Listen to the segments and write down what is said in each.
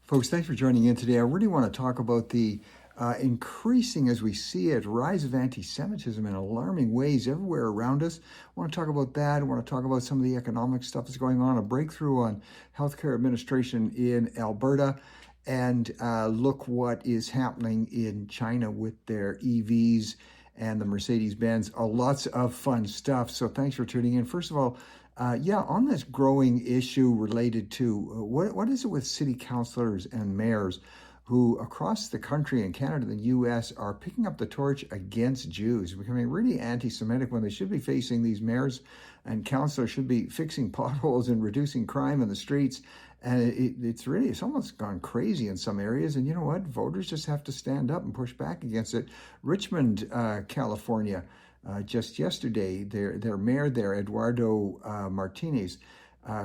Folks, thanks for joining in today. I really want to talk about the increasing, as we see it, rise of anti-Semitism in alarming ways everywhere around us. I want to talk about that. I want to talk about some of the economic stuff that's going on, a breakthrough on healthcare administration in Alberta, and look what is happening in China with their EVs and the Mercedes-Benz. Lots of fun stuff. So thanks for tuning in. First of all, on this growing issue related to what is it with city councilors and mayors who across the country in Canada and the U.S. are picking up the torch against Jews, becoming really anti-Semitic when they should be facing, these mayors and councilors should be fixing potholes and reducing crime in the streets. And it's almost gone crazy in some areas. And you know what? Voters just have to stand up and push back against it. Richmond, California, just yesterday, their mayor there, Eduardo Martinez,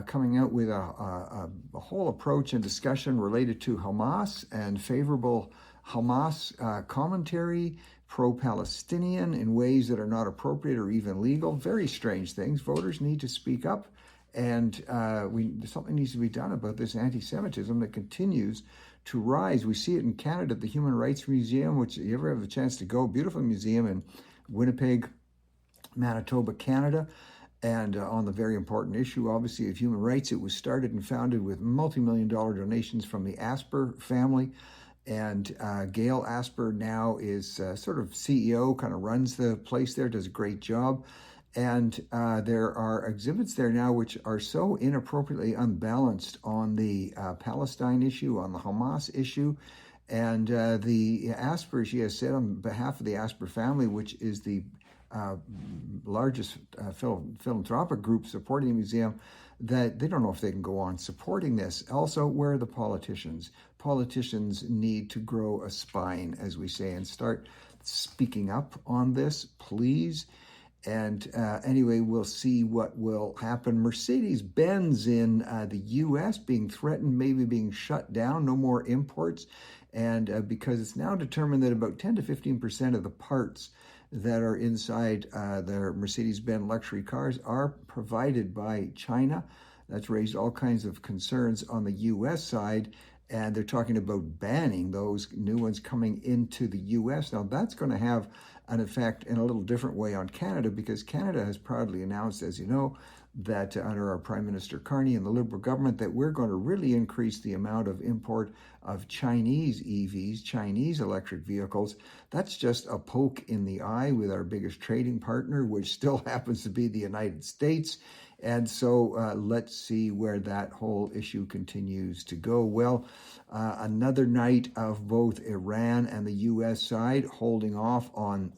coming out with a whole approach and discussion related to Hamas and favorable Hamas commentary, pro-Palestinian in ways that are not appropriate or even legal. Very strange things. Voters need to speak up, and something needs to be done about this anti-Semitism that continues to rise. We see it in Canada at the Human Rights Museum, which you ever have the chance to go, beautiful museum in Winnipeg, Manitoba, Canada, and on the very important issue, obviously, of human rights. It was started and founded with multi-million-dollar donations from the Asper family, and Gail Asper now is sort of CEO, kind of runs the place there, does a great job. And there are exhibits there now which are so inappropriately unbalanced on the Palestine issue, on the Hamas issue. And the Asper, she has said on behalf of the Asper family, which is the largest philanthropic group supporting the museum, that they don't know if they can go on supporting this. Also, where are the politicians? Politicians need to grow a spine, as we say, and start speaking up on this, please. And anyway, we'll see what will happen. Mercedes-Benz in the U.S. being threatened, maybe being shut down, no more imports. And because it's now determined that about 10 to 15% of the parts that are inside their Mercedes-Benz luxury cars are provided by China. That's raised all kinds of concerns on the U.S. side, and they're talking about banning those new ones coming into the U.S. Now, that's going to have an effect in a little different way on Canada, because Canada has proudly announced, as you know, that under our Prime Minister Carney and the Liberal government, that we're going to really increase the amount of import of Chinese EVs, Chinese electric vehicles. That's just a poke in the eye with our biggest trading partner, which still happens to be the United States. And so let's see where that whole issue continues to go. Well, another night of both Iran and the U.S. side holding off on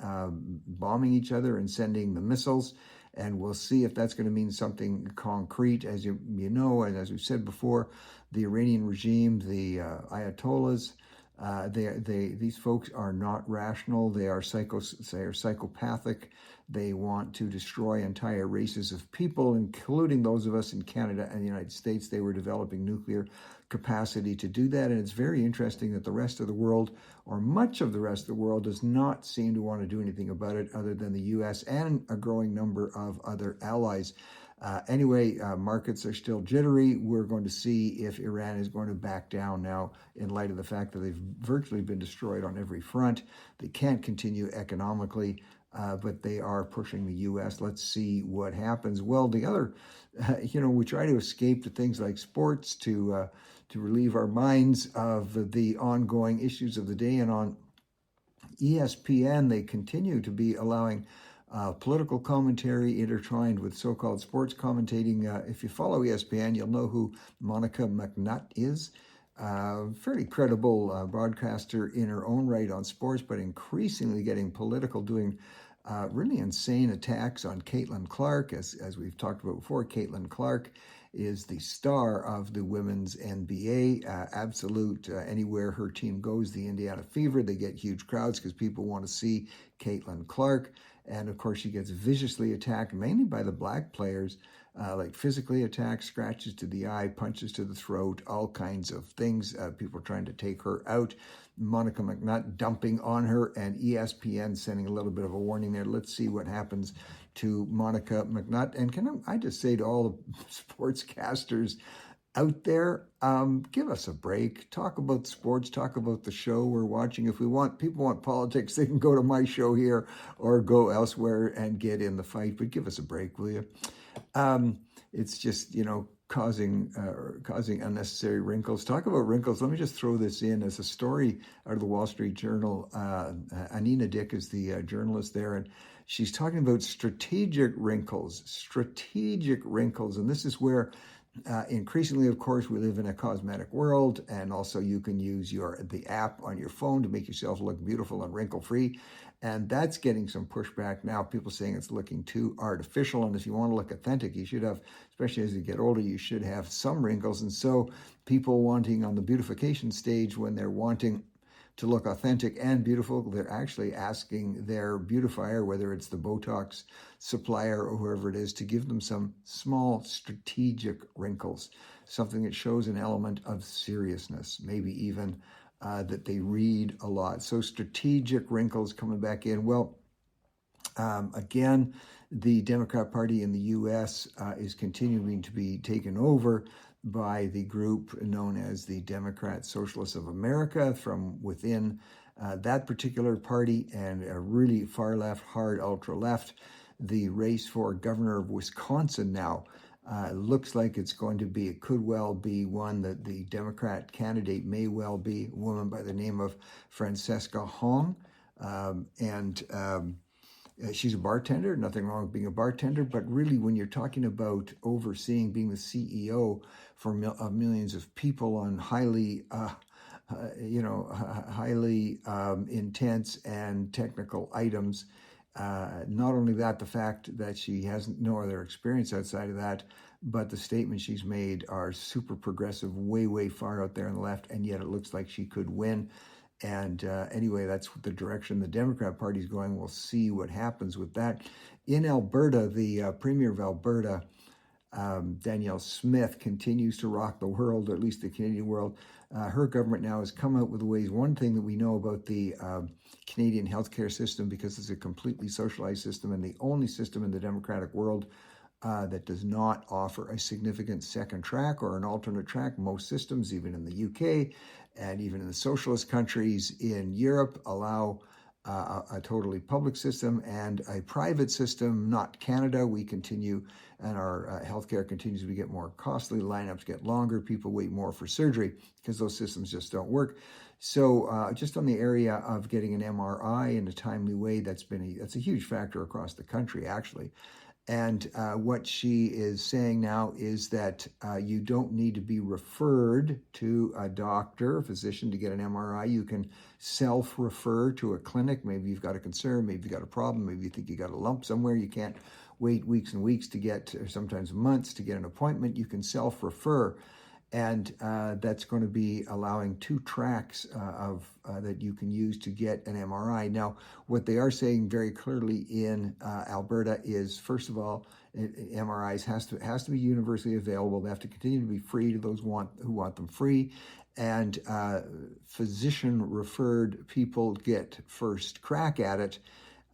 bombing each other and sending the missiles. And we'll see if that's going to mean something concrete. As you know, and as we've said before, the Iranian regime, the Ayatollahs, these folks are not rational. They are psychopathic. They want to destroy entire races of people, including those of us in Canada and the United States. They were developing nuclear capacity to do that. And it's very interesting that the rest of the world, or much of the rest of the world, does not seem to want to do anything about it other than the U.S. and a growing number of other allies. Anyway, markets are still jittery. We're going to see if Iran is going to back down now in light of the fact that they've virtually been destroyed on every front. They can't continue economically, but they are pushing the U.S. Let's see what happens. Well, the other, we try to escape to things like sports to relieve our minds of the ongoing issues of the day. And on ESPN, they continue to be allowing political commentary intertwined with so-called sports commentating. If you follow ESPN, you'll know who Monica McNutt is. Fairly credible broadcaster in her own right on sports, but increasingly getting political, doing really insane attacks on Caitlin Clark. As we've talked about before, Caitlin Clark is the star of the women's NBA. Absolute, anywhere her team goes, the Indiana Fever, they get huge crowds because people want to see Caitlin Clark. And of course, she gets viciously attacked, mainly by the black players, like physically attacked, scratches to the eye, punches to the throat, all kinds of things. People trying to take her out. Monica McNutt dumping on her, and ESPN sending a little bit of a warning there. Let's see what happens to Monica McNutt. And can I just say to all the sportscasters, out there, give us a break. Talk about sports. Talk about the show we're watching. If people want politics, they can go to my show here or go elsewhere and get in the fight. But give us a break, will you? It's just, causing unnecessary wrinkles. Talk about wrinkles. Let me just throw this in as a story out of the Wall Street Journal. Anina Dick is the journalist there, and she's talking about strategic wrinkles. And this is where increasingly, of course, we live in a cosmetic world, and also you can use the app on your phone to make yourself look beautiful and wrinkle-free, and that's getting some pushback now. People saying it's looking too artificial, and if you want to look authentic, you should have, especially as you get older, you should have some wrinkles. And so people wanting on the beautification stage, when they're wanting to look authentic and beautiful, they're actually asking their beautifier, whether it's the Botox supplier or whoever it is, to give them some small strategic wrinkles, something that shows an element of seriousness, maybe even that they read a lot. So strategic wrinkles coming back in. Well, again, the Democrat Party in the U.S. Is continuing to be taken over by the group known as the Democrat Socialists of America from within that particular party, and a really far left, hard ultra left. The race for governor of Wisconsin now looks like it could well be one that the Democrat candidate may well be a woman by the name of Francesca Hong. She's a bartender, nothing wrong with being a bartender, but really when you're talking about being the CEO for millions of people on highly intense and technical items, not only that, the fact that she has no other experience outside of that, but the statements she's made are super progressive, way, way far out there on the left, and yet it looks like she could win. And anyway, that's the direction the Democrat Party is going. We'll see what happens with that. In Alberta, the Premier of Alberta, Danielle Smith, continues to rock the world, or at least the Canadian world. Her government now has come out with ways. One thing that we know about the Canadian healthcare system, because it's a completely socialized system and the only system in the democratic world that does not offer a significant second track or an alternate track. Most systems, even in the UK and even in the socialist countries in Europe, allow a totally public system and a private system. Not Canada. We continue, and our healthcare continues to get more costly. Lineups get longer. People wait more for surgery because those systems just don't work. So just on the area of getting an MRI in a timely way, that's a huge factor across the country, actually. And what she is saying now is that you don't need to be referred to a doctor, a physician, to get an MRI. You can self-refer to a clinic. Maybe you've got a concern, maybe you've got a problem, maybe you think you got a lump somewhere. You can't wait weeks and weeks to get, or sometimes months to get an appointment. You can self-refer. And that's going to be allowing two tracks that you can use to get an MRI. Now, what they are saying very clearly in Alberta is, first of all, MRIs has to be universally available. They have to continue to be free to those who want them free. And physician-referred people get first crack at it.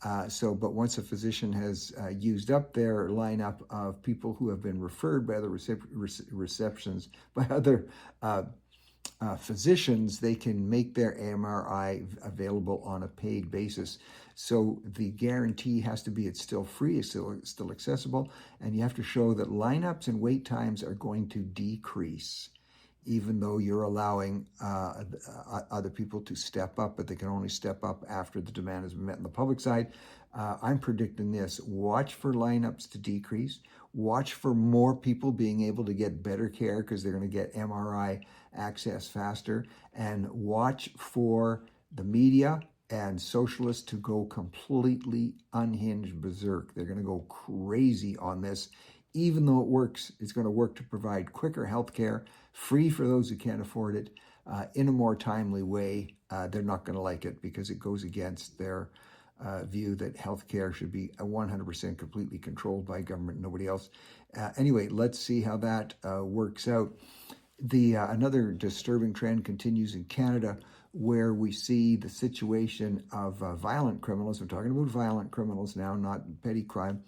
But once a physician has used up their lineup of people who have been referred by other physicians, they can make their MRI available on a paid basis. So the guarantee has to be it's still free, it's still accessible, and you have to show that lineups and wait times are going to decrease, even though you're allowing other people to step up, but they can only step up after the demand has been met on the public side. I'm predicting this. Watch for lineups to decrease. Watch for more people being able to get better care because they're going to get MRI access faster. And watch for the media and socialists to go completely unhinged berserk. They're going to go crazy on this. Even though it works, it's going to work to provide quicker health care, free for those who can't afford it, in a more timely way. They're not going to like it because it goes against their view that health care should be 100% completely controlled by government, nobody else. Anyway, let's see how that works out. Another disturbing trend continues in Canada, where we see the situation of violent criminals. I'm talking about violent criminals now, not petty crime.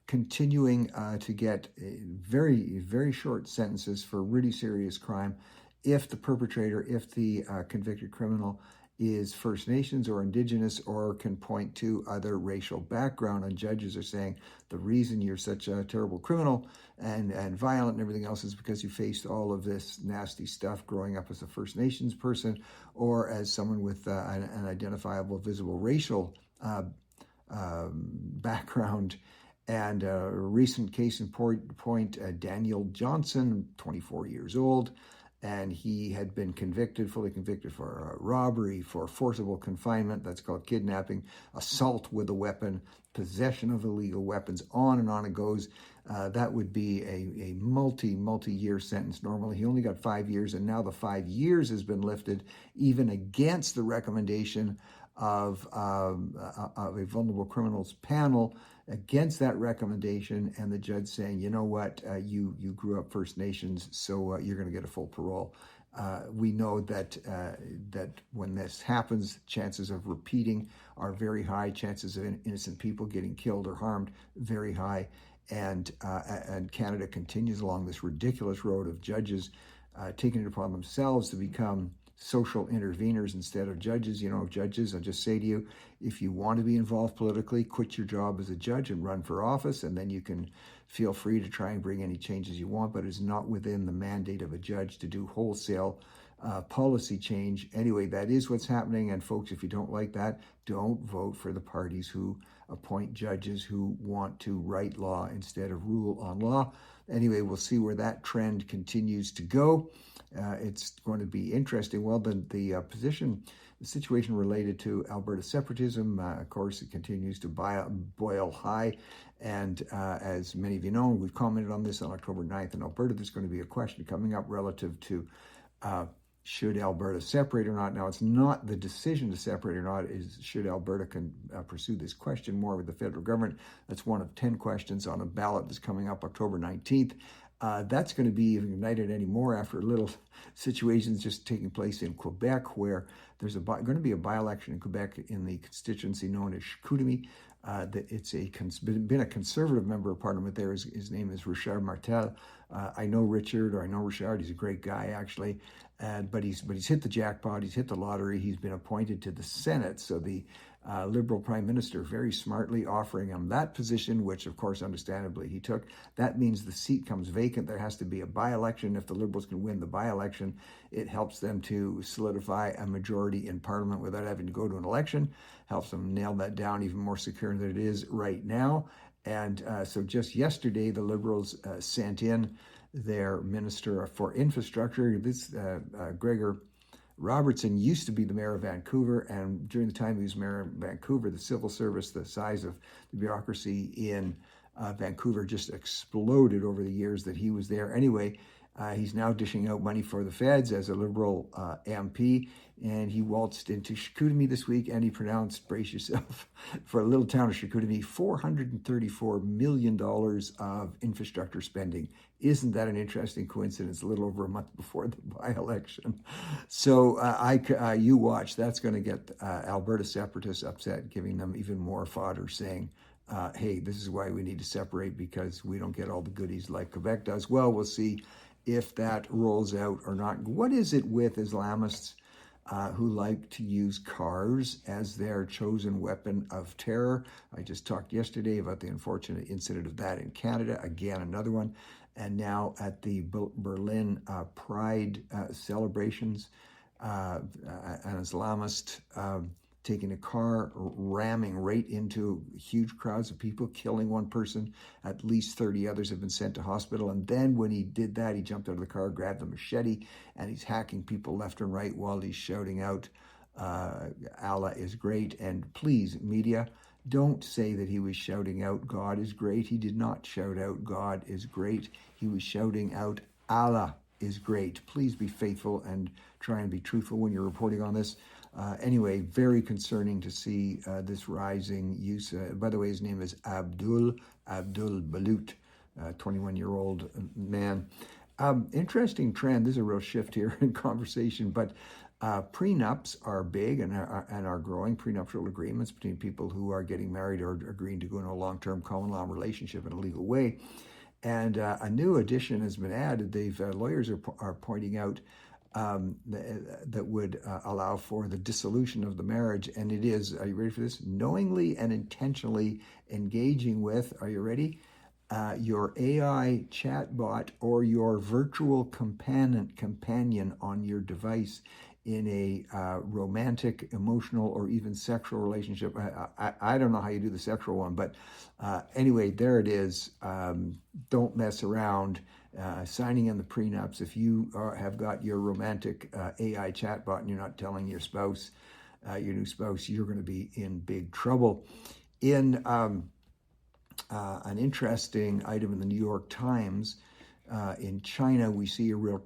continuing to get very, very short sentences for really serious crime if the perpetrator, if the convicted criminal is First Nations or Indigenous or can point to other racial background. And judges are saying the reason you're such a terrible criminal and violent and everything else is because you faced all of this nasty stuff growing up as a First Nations person or as someone with an identifiable, visible racial background. And a recent case in point, Daniel Johnson, 24 years old, and he had been fully convicted for robbery, for forcible confinement, that's called kidnapping, assault with a weapon, possession of illegal weapons, on and on it goes. That would be a multi-year sentence normally. He only got 5 years, and now the 5 years has been lifted, even against the recommendation of a vulnerable criminals panel, against that recommendation, and the judge saying, you know what, you grew up First Nations, so you're going to get a full parole. We know that when this happens, chances of repeating are very high. Chances of innocent people getting killed or harmed very high. And Canada continues along this ridiculous road of judges taking it upon themselves to become social interveners instead of judges. Judges, I'll just say to you, if you want to be involved politically, quit your job as a judge and run for office, and then you can feel free to try and bring any changes you want, but it's not within the mandate of a judge to do wholesale policy change. Anyway, that is what's happening, and folks, if you don't like that, don't vote for the parties who appoint judges who want to write law instead of rule on law. Anyway, we'll see where that trend continues to go. It's going to be interesting. Well, the situation related to Alberta separatism, of course, it continues to boil high. And as many of you know, we've commented on this on October 9th in Alberta. There's going to be a question coming up relative to should Alberta separate or not. Now, it's not the decision to separate or not, is should Alberta pursue this question more with the federal government. That's one of 10 questions on a ballot that's coming up October 19th. That's going to be even ignited anymore after little situations just taking place in Quebec, where there's going to be a by-election in Quebec in the constituency known as Chicoutimi. It's been a conservative member of parliament there. His name is Richard Martel. I know Richard, or I know Richard. He's a great guy, actually. But he's hit the jackpot. He's hit the lottery. He's been appointed to the Senate. So the Liberal Prime Minister very smartly offering him that position, which of course understandably he took. That means the seat comes vacant. There has to be a by-election. If the Liberals can win the by-election, it helps them to solidify a majority in Parliament without having to go to an election, helps them nail that down even more secure than it is right now. And so just yesterday, the Liberals sent in their Minister for Infrastructure. This Gregor Robertson used to be the mayor of Vancouver, and during the time he was mayor of Vancouver, the civil service, the size of the bureaucracy in Vancouver just exploded over the years that he was there. Anyway, he's now dishing out money for the feds as a Liberal MP, and he waltzed into Chicoutimi this week, and he pronounced, brace yourself, for a little town of Chicoutimi, $434 million of infrastructure spending. Isn't that an interesting coincidence? A little over a month before the by-election. So you watch. That's going to get Alberta separatists upset, giving them even more fodder, saying, hey, this is why we need to separate, because we don't get all the goodies like Quebec does. Well, we'll see if that rolls out or not. What is it with Islamists who like to use cars as their chosen weapon of terror? I just talked yesterday about the unfortunate incident of that in Canada. Again, another one. And now at the Berlin Pride celebrations, an Islamist taking a car, ramming right into huge crowds of people, killing one person. At least 30 others have been sent to hospital. And then when he did that, he jumped out of the car, grabbed a machete, and he's hacking people left and right while he's shouting out, Allah is great. And please, media, don't say that he was shouting out, God is great. He did not shout out, God is great. He was shouting out, Allah is great. Please be faithful and try and be truthful when you're reporting on this. Anyway, very concerning to see this rising use. By the way, his name is Abdul Balut, 21-year-old man. Interesting trend. There's a real shift here in conversation, but prenups are big and are growing. Prenuptial agreements between people who are getting married or agreeing to go into a long-term common law relationship in a legal way. And a new addition has been added. They've lawyers are pointing out that would allow for the dissolution of the marriage, and it is. Are you ready for this? Knowingly and intentionally engaging with. Are you ready? Your AI chatbot or your virtual companion on your device in a romantic, emotional, or even sexual relationship. I don't know how you do the sexual one, but anyway, there it is. Don't mess around signing in the prenups. If you have got your romantic AI chatbot and you're not telling your spouse, your new spouse, you're going to be in big trouble. In an interesting item in the New York Times, in China, we see a real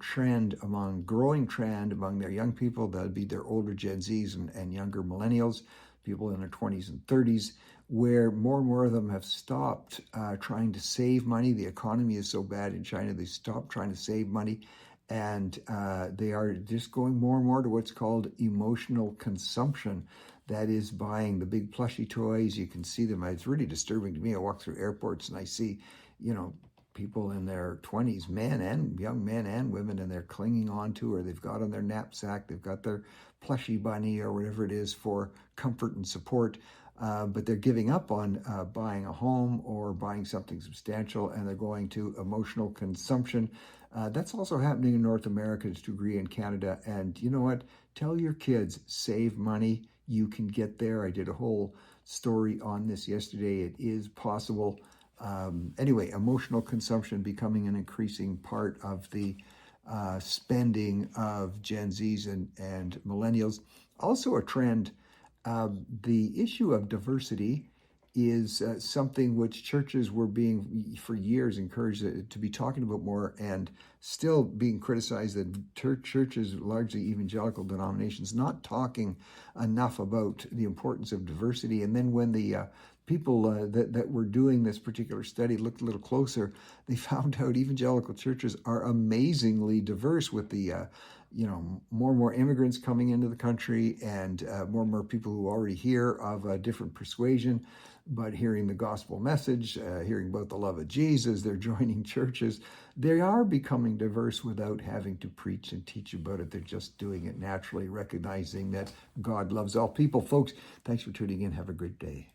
growing trend among their young people. That would be their older Gen Zs and younger millennials, people in their 20s and 30s, where more and more of them have stopped trying to save money. The economy is so bad in China, they stopped trying to save money, and they are just going more and more to what's called emotional consumption. That is buying the big plushy toys. You can see them. It's really disturbing to me. I walk through airports and I see, people in their 20s, young men and women, and they're clinging on to, or they've got on their knapsack, they've got their plushy bunny or whatever it is for comfort and support. But they're giving up on buying a home or buying something substantial, and they're going to emotional consumption. That's also happening in North America to a degree, in Canada. And you know what? Tell your kids, save money. You can get there. I did a whole story on this yesterday. It is possible. Anyway, emotional consumption becoming an increasing part of the spending of Gen Zs and millennials. Also a trend. The issue of diversity is something which churches were being, for years, encouraged to be talking about more, and still being criticized that churches, largely evangelical denominations, not talking enough about the importance of diversity. And then when the people that were doing this particular study looked a little closer, they found out evangelical churches are amazingly diverse, with the more and more immigrants coming into the country, and more and more people who already hear of a different persuasion, but hearing the gospel message, hearing about the love of Jesus, they're joining churches. They are becoming diverse without having to preach and teach about it. They're just doing it naturally, recognizing that God loves all people. Folks, thanks for tuning in. Have a great day.